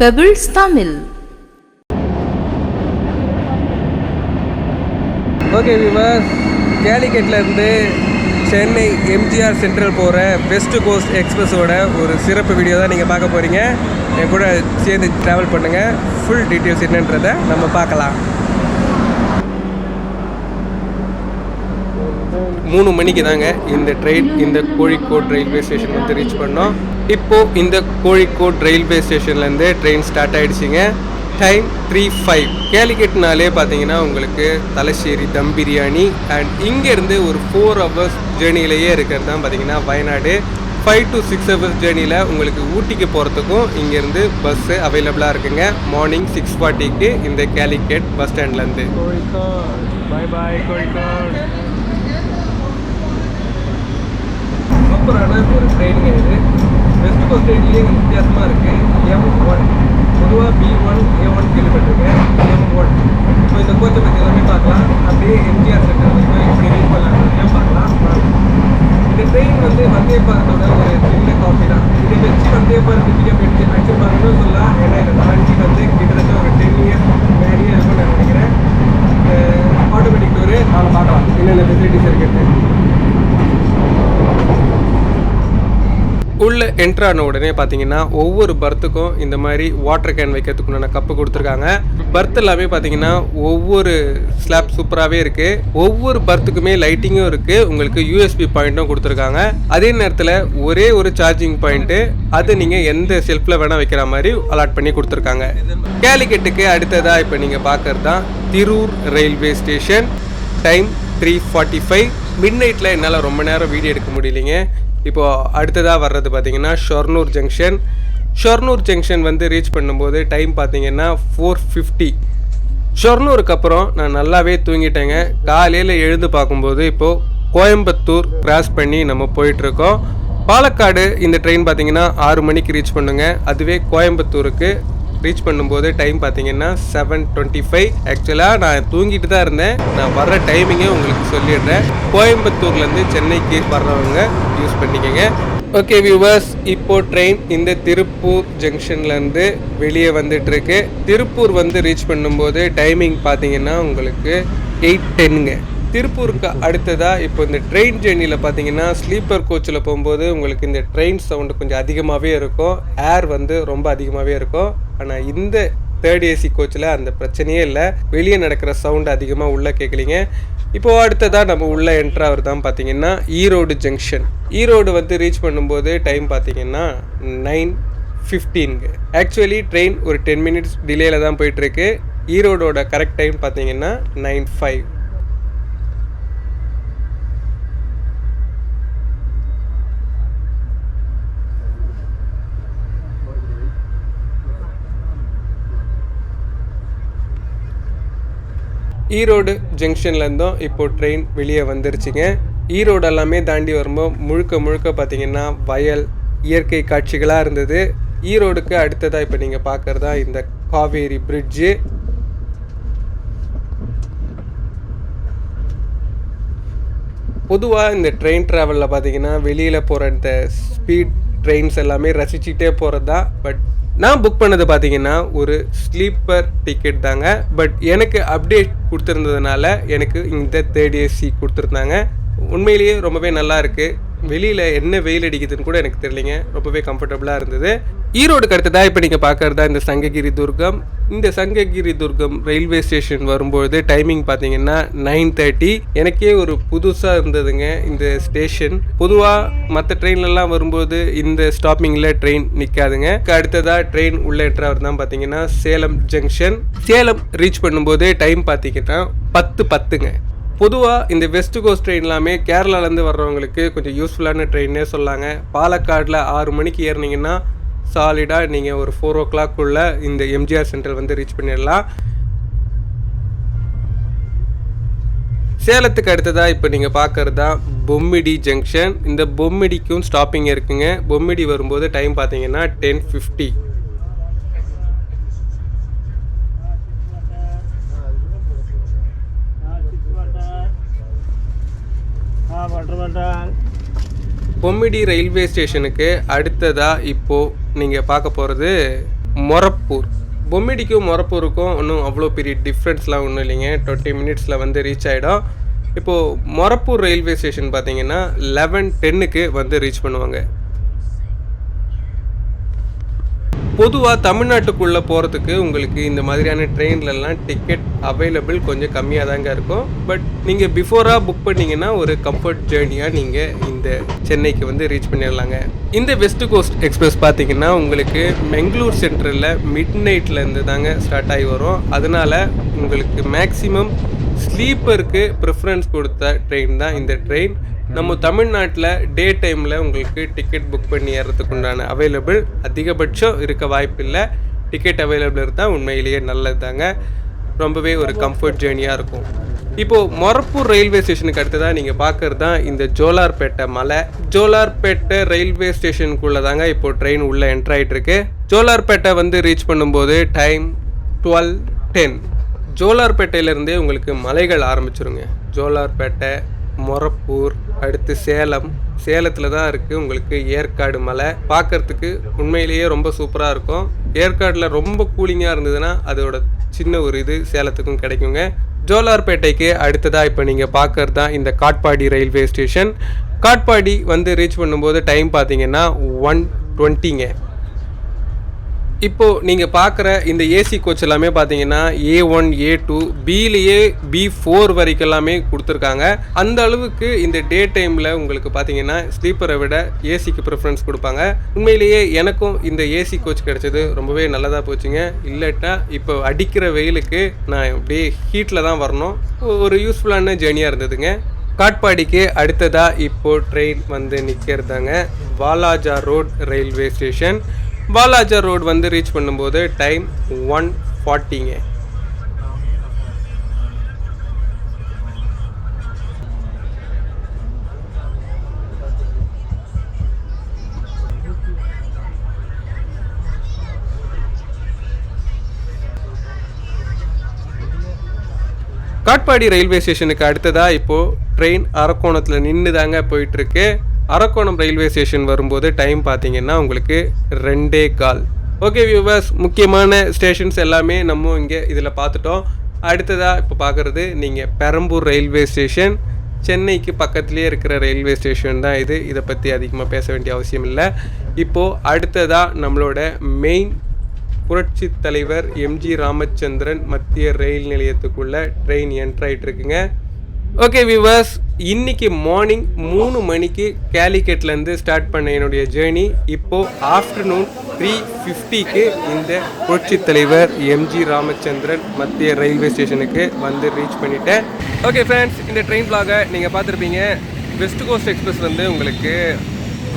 Pebbles Tamil. Okay viewers, கேலிக்கட்லேருந்து Chennai MGR central போகிற west coast எக்ஸ்பிரஸோட ஒரு சிறப்பு வீடியோ தான் நீங்கள் பார்க்க போகிறீங்க. என் கூட சேர்ந்து ட்ராவல் பண்ணுங்கள். ஃபுல் டீட்டெயில்ஸ் என்னன்றதை நம்ம பார்க்கலாம். 3 மணிக்கு தாங்க இந்த ட்ரெயின் இந்த கோழிக்கோட் ரயில்வே ஸ்டேஷன் வந்து ரீச் பண்ணோம். இப்போது இந்த கோழிக்கோட் ரயில்வே ஸ்டேஷன்லேருந்து ட்ரெயின் ஸ்டார்ட் ஆகிடுச்சிங்க. டைம் 3:05. கேலிக்கட்னாலே பார்த்தீங்கன்னா உங்களுக்கு தலശ്ശേരി தம் பிரியாணி அண்ட் இங்கேருந்து ஒரு 4 hours ஜேர்னிலேயே இருக்கிறது தான் பார்த்தீங்கன்னா வயநாடு. 5 to 6 hours ஜேர்னியில் உங்களுக்கு ஊட்டிக்கு போகிறதுக்கும் இங்கேருந்து பஸ்ஸு அவைலபிளாக இருக்குங்க. மார்னிங் 6:40க்கு இந்த கேலிக்கட் பஸ் ஸ்டாண்ட்லேருந்து. கோழிக்கோட் பாய் பாய் கோழிக்கோட். சூப்பரான ஒரு ட்ரெயினுங்க இது. வெஸ்ட் கோஸ்ட் ட்ரெயின்லேயே வித்தியாசமாக இருக்குது. M1 பொதுவாக B1 A1 கேள்விப்பட்டிருக்கேன். M1 இப்போ இந்த கோச்சை பற்றி எல்லாமே பார்க்கலாம். அப்படியே எம்ஜிஆர் சென்டர் போய் எப்படி ரீச் பண்ணலாம் பார்க்கலாம். இந்த ட்ரெயின் வந்து வந்தே பாரத்தோட ஒரு சின்ன காப்பி தான். இதை வச்சு வந்தே பாரத் பிக்கப் எடுத்து ஆக்சுவல் பாருங்கன்னு சொல்லலாம். ஏன்னா இதை தாண்டி வந்து கிட்டத்தட்ட ஒரு 10 years மேலேயே இருக்கும்னு நான் நினைக்கிறேன். ஆட்டோமேட்டிக் டோரு நாங்கள் பார்க்கலாம் என்னென்ன ஃபெசிலிட்டிஸ் இருக்குது. உள்ள என்ட்ரான உடனே பார்த்தீங்கன்னா ஒவ்வொரு பர்த்துக்கும் இந்த மாதிரி வாட்டர் கேன் வைக்கிறதுக்குண்டான கப்பு கொடுத்துருக்காங்க. பர்த் எல்லாமே பார்த்தீங்கன்னா ஒவ்வொரு ஸ்லாப் சூப்பராகவே இருக்குது. ஒவ்வொரு பர்த்துக்குமே லைட்டிங்கும் இருக்குது. உங்களுக்கு யூஎஸ்பி பாயிண்ட்டும் கொடுத்துருக்காங்க. அதே நேரத்தில் ஒரே ஒரு சார்ஜிங் பாயிண்ட்டு, அது நீங்கள் எந்த ஷெல்ஃபில் வேணால் வைக்கிற மாதிரி அலாட் பண்ணி கொடுத்துருக்காங்க. கேலிக்கட்டுக்கு அடுத்ததாக இப்போ நீங்கள் பார்க்குறது தான் Tirur railway station. Time 3:45. Mid நைட்டில் என்னால் ரொம்ப நேரம் வீடியோ எடுக்க முடியலைங்க. இப்போது அடுத்ததாக வர்றது பார்த்திங்கன்னா ஷொர்ணூர் ஜங்ஷன். ஷொர்ணூர் ஜங்ஷன் வந்து ரீச் பண்ணும்போது டைம் பார்த்திங்கன்னா 4:50. ஷொர்ணூருக்கு அப்புறம் நான் நல்லாவே தூங்கிட்டேங்க. காலையில் எழுந்து பார்க்கும்போது இப்போது கோயம்புத்தூர் கிராஸ் பண்ணி நம்ம போயிட்டுருக்கோம். பாலக்காடு இந்த ட்ரெயின் பார்த்திங்கன்னா 6 மணிக்கு ரீச் பண்ணுங்க. அதுவே கோயம்புத்தூருக்கு ரீச் பண்ணும்போது டைம் பார்த்தீங்கன்னா 7:25. ஆக்சுவலாக நான் தூங்கிட்டு தான் இருந்தேன். நான் வர்ற டைமிங்கே உங்களுக்கு சொல்லிடுறேன். கோயம்புத்தூர்லேருந்து சென்னைக்கு வர்றவங்க யூஸ் பண்ணிக்கோங்க. ஓகே வியூவர்ஸ், இப்போது ட்ரெயின் இந்த திருப்பூர் ஜங்ஷன்லேருந்து வெளியே வந்துட்டுருக்கு. திருப்பூர் வந்து ரீச் பண்ணும்போது டைமிங் பார்த்தீங்கன்னா உங்களுக்கு 8:10ங்க. திருப்பூருக்கு அடுத்ததாக இப்போ இந்த ட்ரெயின் ஜேர்னியில் பார்த்தீங்கன்னா ஸ்லீப்பர் கோச்சில் போகும்போது உங்களுக்கு இந்த ட்ரெயின் சவுண்டு கொஞ்சம் அதிகமாகவே இருக்கும். ஏர் வந்து ரொம்ப அதிகமாகவே இருக்கும். ஆனால் இந்த 3rd AC கோச்சில் அந்த பிரச்சனையே இல்லை. வெளியே நடக்கிற சவுண்டு அதிகமாக உள்ளே கேட்கலிங்க. இப்போது அடுத்ததாக நம்ம உள்ளே என்ட்ராவது தான் பார்த்தீங்கன்னா ஈரோடு ஜங்ஷன். ஈரோடு வந்து ரீச் பண்ணும்போது டைம் பார்த்தீங்கன்னா 9:15ங்க. ஆக்சுவலி ட்ரெயின் ஒரு 10 minutes டிலேயில் தான் போயிட்டுருக்கு. ஈரோடோட கரெக்ட் டைம் பார்த்தீங்கன்னா 9:05. ஈரோடு ஜங்ஷன்லேருந்தும் இப்போது ட்ரெயின் வெளியே வந்துருச்சுங்க. ஈரோடு எல்லாமே தாண்டி வரும்போது முழுக்க பார்த்திங்கன்னா வயல் இயற்கை காட்சிகளாக இருந்தது. ஈரோடுக்கு அடுத்ததாக இப்போ நீங்கள் பார்க்குறதா இந்த காவேரி பிரிட்ஜு. பொதுவாக இந்த ட்ரெயின் ட்ராவலில் பார்த்திங்கன்னா வெளியில் போகிற இந்த ஸ்பீட் ட்ரெயின்ஸ் எல்லாமே ரசிச்சுட்டே போகிறது தான். பட் நான் புக் பண்ணது பார்த்தீங்கன்னா ஒரு ஸ்லீப்பர் டிக்கெட் தாங்க. பட் எனக்கு அப்டேட் கொடுத்துருந்ததுனால எனக்கு இந்த 3rd AC கொடுத்துருந்தாங்க. உண்மையிலேயே ரொம்பவே நல்லா இருக்குது. வெளியில் என்ன வெயில் அடிக்குதுன்னு கூட எனக்கு தெரியலைங்க. ரொம்பவே கம்ஃபர்டபுளாக இருந்தது. ஈரோடுக்கு அடுத்ததாக இப்போ நீங்கள் பார்க்குறதா இந்த சங்ககிரி துர்கம். இந்த சங்ககிரி துர்கம் ரயில்வே ஸ்டேஷன் வரும்பொழுது டைமிங் பார்த்தீங்கன்னா 9:30. எனக்கே ஒரு புதுசாக இருந்ததுங்க இந்த ஸ்டேஷன். பொதுவாக மற்ற ட்ரெயின்லலாம் வரும்போது இந்த ஸ்டாப்பிங்கில் ட்ரெயின் நிற்காதுங்க. அடுத்ததாக ட்ரெயின் உள்ளே என்ட்ராவது தான் பார்த்தீங்கன்னா சேலம் ஜங்ஷன். சேலம் ரீச் பண்ணும்போது டைம் பார்த்தீங்கன்னா 10:10ங்க. பொதுவாக இந்த வெஸ்ட் கோஸ்ட் ட்ரெயின் எல்லாமே கேரளாலேருந்து வர்றவங்களுக்கு கொஞ்சம் யூஸ்ஃபுல்லான ட்ரெயின்னே சொல்லாங்க. பாலக்காடில் 6 மணிக்கு ஏறினீங்கன்னா சாலிடாக நீங்கள் ஒரு 4 o'clock இந்த எம்ஜிஆர் சென்டர் வந்து ரீச் பண்ணிடலாம். சேலத்துக்கு அடுத்ததாக இப்போ நீங்கள் பார்க்குறது தான் பொம்மிடி ஜங்ஷன். இந்த பொம்மிடிக்கும் ஸ்டாப்பிங் இருக்குங்க. பொம்மிடி வரும்போது டைம் பார்த்தீங்கன்னா 10:50. பொம்மிடி ரயில்வே ஸ்டேஷனுக்கு அடுத்ததாக இப்போது நீங்கள் பார்க்க போகிறது மொரப்பூர். பொம்மிடிக்கும் மொரப்பூருக்கும் ஒன்றும் அவ்வளோ பெரிய டிஃப்ரென்ஸ்லாம் ஒன்றும் இல்லைங்க. 20 மினிட்ஸில் வந்து ரீச் ஆகிடும். இப்போது மொரப்பூர் ரயில்வே ஸ்டேஷன் பார்த்தீங்கன்னா 11:10க்கு வந்து ரீச் பண்ணுவாங்க. பொதுவாக தமிழ்நாட்டுக்குள்ளே போகிறதுக்கு உங்களுக்கு இந்த மாதிரியான ட்ரெயின்லலாம் டிக்கெட் அவைலபிள் கொஞ்சம் கம்மியாக தாங்க இருக்கும். பட் நீங்கள் பிஃபோராக புக் பண்ணிங்கன்னா ஒரு கம்ஃபர்ட் ஜேர்னியாக நீங்கள் இந்த சென்னைக்கு வந்து ரீச் பண்ணிடலாங்க. இந்த வெஸ்ட் கோஸ்ட் எக்ஸ்பிரஸ் பார்த்தீங்கன்னா உங்களுக்கு பெங்களூர் சென்ட்ரலில் மிட் நைட்லேருந்து தாங்க ஸ்டார்ட் ஆகி வரும். அதனால் உங்களுக்கு மேக்ஸிமம் ஸ்லீப்பருக்கு ப்ரிஃபரன்ஸ் கொடுத்த ட்ரெயின் தான் இந்த ட்ரெயின். நம்ம தமிழ்நாட்டில் டே டைமில் உங்களுக்கு டிக்கெட் புக் பண்ணி ஏறதுக்கு உண்டான அவைலபிள் அதிகபட்சம் இருக்க வாய்ப்பு இல்லை. டிக்கெட் அவைலபிள் இருந்தால் உண்மையிலேயே நல்லது தாங்க. ரொம்பவே ஒரு கம்ஃபர்ட் ஜேர்னியாக இருக்கும். இப்போது மொரப்பூர் ரயில்வே ஸ்டேஷனுக்கு அடுத்ததாக நீங்கள் பார்க்குறது தான் இந்த ஜோலார்பேட்டை மலை. ஜோலார்பேட்டை ரயில்வே ஸ்டேஷனுக்குள்ளே தாங்க இப்போது ட்ரெயின் உள்ளே என்ட்ரு ஆகிட்டுருக்கு. ஜோலார்பேட்டை வந்து ரீச் பண்ணும்போது டைம் 12:10. ஜோலார்பேட்டையிலேருந்தே உங்களுக்கு மலைகள் ஆரம்பிச்சிருங்க. ஜோலார்பேட்டை, மொரப்பூர், அடுத்து சேலத்தில் தான் இருக்குது உங்களுக்கு ஏற்காடு மலை. பார்க்குறதுக்கு உண்மையிலேயே ரொம்ப சூப்பராக இருக்கும். ஏற்காடில் ரொம்ப கூலிங்காக இருந்ததுன்னா அதோட சின்ன ஒரு இது சேலத்துக்கும் கிடைக்குங்க. ஜோலார்பேட்டைக்கு அடுத்ததாக இப்போ நீங்கள் பார்க்குறது தான் இந்த காட்பாடி ரயில்வே ஸ்டேஷன். காட்பாடி வந்து ரீச் பண்ணும்போது டைம் பார்த்தீங்கன்னா 1:20ங்க. இப்போது நீங்கள் பார்க்குற இந்த ஏசி கோச் எல்லாமே பார்த்தீங்கன்னா A1, A2, பிலேயே B4 வரைக்கும் எல்லாமே கொடுத்துருக்காங்க. அந்த அளவுக்கு இந்த டே டைமில் உங்களுக்கு பார்த்தீங்கன்னா ஸ்லீப்பரை விட ஏசிக்கு ப்ரிஃபரன்ஸ் கொடுப்பாங்க. உண்மையிலேயே எனக்கும் இந்த ஏசி கோச் கிடச்சது ரொம்பவே நல்லதாக போச்சுங்க. இல்லட்டா இப்போ அடிக்கிற வெயிலுக்கு நான் அப்படியே ஹீட்டில் தான் வரணும். ஒரு யூஸ்ஃபுல்லான ஜேர்னியாக இருந்ததுங்க. காட்பாடிக்கு அடுத்ததாக இப்போது ட்ரெயின் வந்து நிற்கிறதாங்க Walajah road railway station. Walajah road வந்து ரீச் பண்ணும்போது டைம் 1:40ங்க. காட்பாடி ரயில்வே ஸ்டேஷனுக்கு அடுத்ததாக இப்போது ட்ரெயின் அரக்கோணத்தில் நின்று தாங்க போயிட்டுருக்கு. அரக்கோணம் ரயில்வே ஸ்டேஷன் வரும்போது டைம் பார்த்தீங்கன்னா உங்களுக்கு 2:15. ஓகே வியூவர்ஸ், முக்கியமான ஸ்டேஷன்ஸ் எல்லாமே நம்ம இங்கே இதில் பார்த்துட்டோம். அடுத்ததாக இப்போ பார்க்குறது நீங்கள் பெரம்பூர் ரயில்வே ஸ்டேஷன். சென்னைக்கு பக்கத்துலேயே இருக்கிற ரயில்வே ஸ்டேஷன் தான் இது. இதை பற்றி அதிகமாக பேச வேண்டிய அவசியம் இல்லை. இப்போது அடுத்ததாக நம்மளோட மெயின் புரட்சி தலைவர் MG ராமச்சந்திரன் மத்திய ரயில் நிலையத்துக்குள்ளே ட்ரெயின் என்ட்ராயிட்டு இருக்குங்க. ஓகே வியூவர்ஸ், இன்றைக்கி மார்னிங் 3 மணிக்கு கேலிக்கட்லேருந்து ஸ்டார்ட் பண்ண என்னுடைய ஜேர்னி இப்போது ஆஃப்டர்நூன் 3:50க்கு இந்த புரட்சி தலைவர் MG ராமச்சந்திரன் மத்திய ரயில்வே ஸ்டேஷனுக்கு வந்து ரீச் பண்ணிட்டேன். ஓகே ஃப்ரெண்ட்ஸ், இந்த ட்ரெயின் vlog-ஐ நீங்கள் பார்த்துருப்பீங்க. வெஸ்ட் கோஸ்ட் எக்ஸ்பிரஸ் வந்து உங்களுக்கு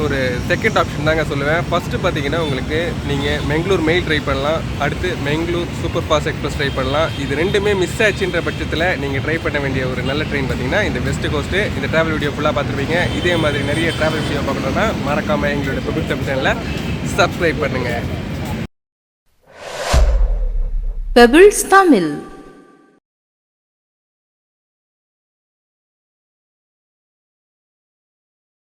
ஒரு செகண்ட் ஆப்ஷன் தாங்க சொல்லுவேன். ஃபஸ்ட்டு பார்த்தீங்கன்னா உங்களுக்கு நீங்கள் பெங்களூர் மெயில் ட்ரை பண்ணலாம். அடுத்து Bengaluru superfast express try பண்ணலாம். இது ரெண்டுமே மிஸ் ஆச்சுன்ற பட்சத்தில் நீங்கள் ட்ரை பண்ண வேண்டிய ஒரு நல்ல ட்ரெயின் பார்த்தீங்கன்னா இந்த வெஸ்ட் கோஸ்ட்டு. இந்த ட்ராவல் வீடியோ ஃபுல்லாக பார்த்துருப்பீங்க. இதே மாதிரி நிறைய ட்ராவல் வீடியோ பார்க்கணுன்னா மறக்காமல் எங்களோட பெபிள்ஸ் சேனலில் சப்ஸ்கிரைப் பண்ணுங்கள். பெபிள்ஸ் தமிழ்.